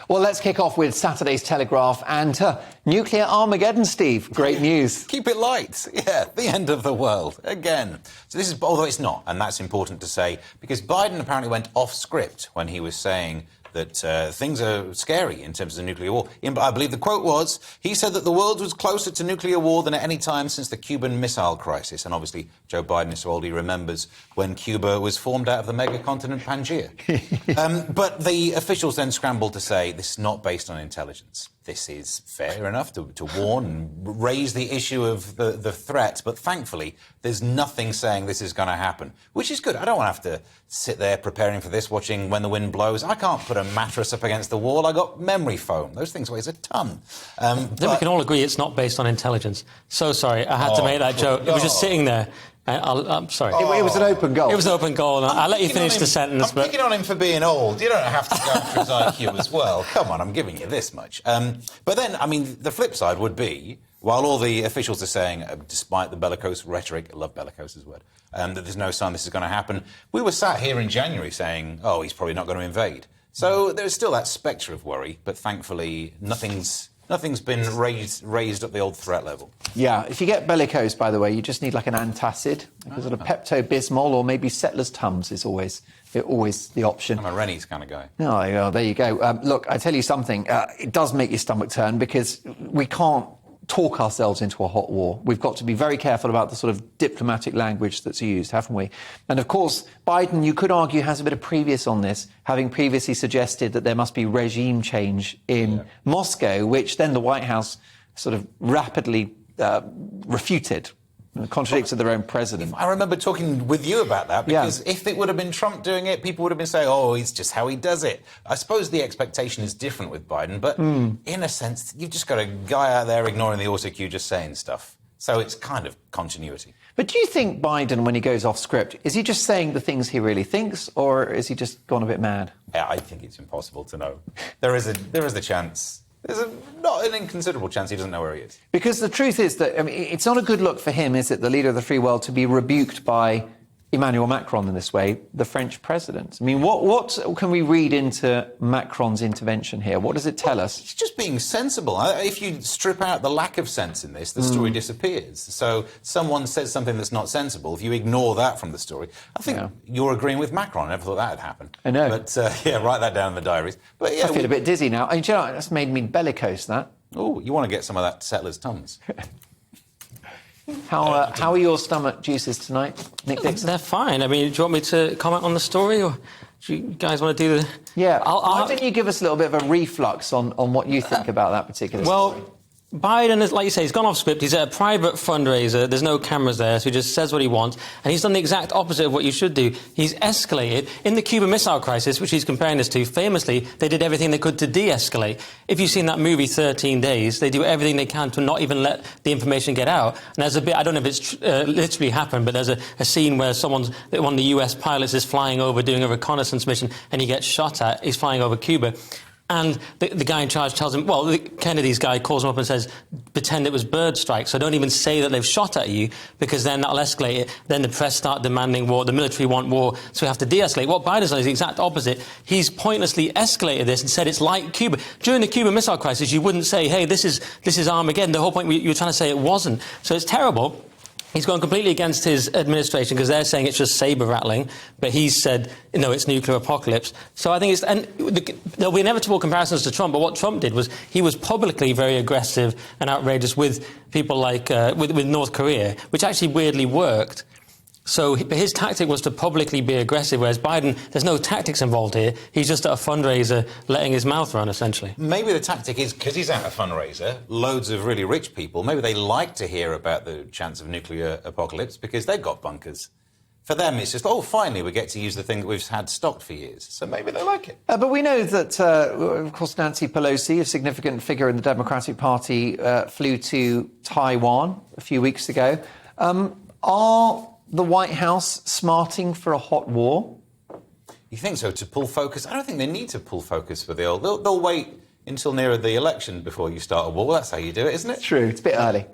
Well, let's kick off with Saturday's Telegraph and nuclear Armageddon, Steve. Great news. Keep it light. Yeah, the end of the world again. So this is, although it's not, and that's important to say, because Biden apparently went off script when he was saying that things are scary in terms of nuclear war. I believe the quote was, he said that the world was closer to nuclear war than at any time since the Cuban Missile Crisis. And obviously, Joe Biden is so old he remembers when Cuba was formed out of the megacontinent Pangaea. But the officials then scrambled to say this is not based on intelligence. This is fair enough to warn and raise the issue of the threat, but thankfully there's nothing saying this is going to happen, which is good. I don't want to have to sit there preparing for this, watching when the wind blows. I can't put a mattress up against the wall. I got memory foam. Those things weigh a ton. Then we can all agree it's not based on intelligence. So sorry, I had to make that joke. It was just sitting there. I'm sorry. It was an open goal. It was an open goal. I'll let you finish the sentence. I'm picking on him for being old. You don't have to go after his IQ as well. Come on, I'm giving you this much. But then, I mean, the flip side would be, while all the officials are saying, despite the bellicose rhetoric, I love bellicose as a word, that there's no sign this is going to happen, we were sat here in January saying, oh, he's probably not going to invade. So there's still that spectre of worry, but thankfully nothing's been raised up the old threat level. Yeah, if you get bellicose, by the way, you just need like an antacid, like a sort of Pepto-Bismol, or maybe Settler's Tums is always the option. I'm a Rennie's kind of guy. Oh, there you go. Look, I tell you something, it does make your stomach turn because we can't talk ourselves into a hot war. We've got to be very careful about the sort of diplomatic language that's used, haven't we? And of course, Biden, you could argue, has a bit of previous on this, having previously suggested that there must be regime change in Moscow, which then the White House sort of rapidly refuted. Contradicted their own president. I remember talking with you about that because if it would have been Trump doing it, people would have been saying, oh, it's just how he does it. I suppose the expectation is different with Biden, but in a sense, you've just got a guy out there ignoring the autocue just saying stuff. So it's kind of continuity. But do you think Biden, when he goes off script, is he just saying the things he really thinks, or is he just gone a bit mad? Yeah, I think it's impossible to know. There is the chance. There's not an inconsiderable chance he doesn't know where he is. Because the truth is that, I mean, it's not a good look for him, is it, the leader of the free world, to be rebuked by Emmanuel Macron in this way, the French president. I mean, what can we read into Macron's intervention here? What does it tell us? He's just being sensible. If you strip out the lack of sense in this, the story disappears. So someone says something that's not sensible. If you ignore that from the story, I think you're agreeing with Macron. I never thought that had happened. I know. But, write that down in the diaries. But I feel a bit dizzy now. And, you know, that's made me bellicose, that. Oh, you want to get some of that Settler's Tums. How are your stomach juices tonight, Nick Dixon? They're fine. I mean, do you want me to comment on the story, or do you guys want to do the... Yeah. Why don't you give us a little bit of a reflux on what you think about that particular story? Well, Biden, is, like you say, he's gone off script. He's at a private fundraiser. There's no cameras there, so he just says what he wants. And he's done the exact opposite of what you should do. He's escalated. In the Cuban Missile Crisis, which he's comparing this to, famously, they did everything they could to de-escalate. If you've seen that movie, 13 Days, they do everything they can to not even let the information get out. And there's a bit, I don't know if it's literally happened, but there's a scene where one of the US pilots is flying over, doing a reconnaissance mission, and he gets shot at. He's flying over Cuba. And the guy in charge tells him, well, Kennedy's guy calls him up and says, pretend it was bird strike, so don't even say that they've shot at you, because then that'll escalate it. Then the press start demanding war, the military want war, so we have to de-escalate. What Biden's done is the exact opposite. He's pointlessly escalated this and said it's like Cuba. During the Cuban Missile Crisis, you wouldn't say, hey, this is Armageddon. The whole point, you were trying to say it wasn't. So it's terrible. He's gone completely against his administration because they're saying it's just saber rattling, but he's said, no, it's nuclear apocalypse. So I think there'll be inevitable comparisons to Trump, but what Trump did was he was publicly very aggressive and outrageous with people like, with North Korea, which actually weirdly worked. So his tactic was to publicly be aggressive, whereas Biden, there's no tactics involved here. He's just at a fundraiser letting his mouth run, essentially. Maybe the tactic is, because he's at a fundraiser, loads of really rich people, maybe they like to hear about the chance of nuclear apocalypse because they've got bunkers. For them, it's just, oh, finally, we get to use the thing that we've had stocked for years. So maybe they like it. But we know that, of course, Nancy Pelosi, a significant figure in the Democratic Party, flew to Taiwan a few weeks ago. Are the White House smarting for a hot war? You think so, to pull focus? I don't think they need to pull focus for the old. They'll wait until nearer the election before you start a war. Well, that's how you do it, isn't it? True, it's a bit early.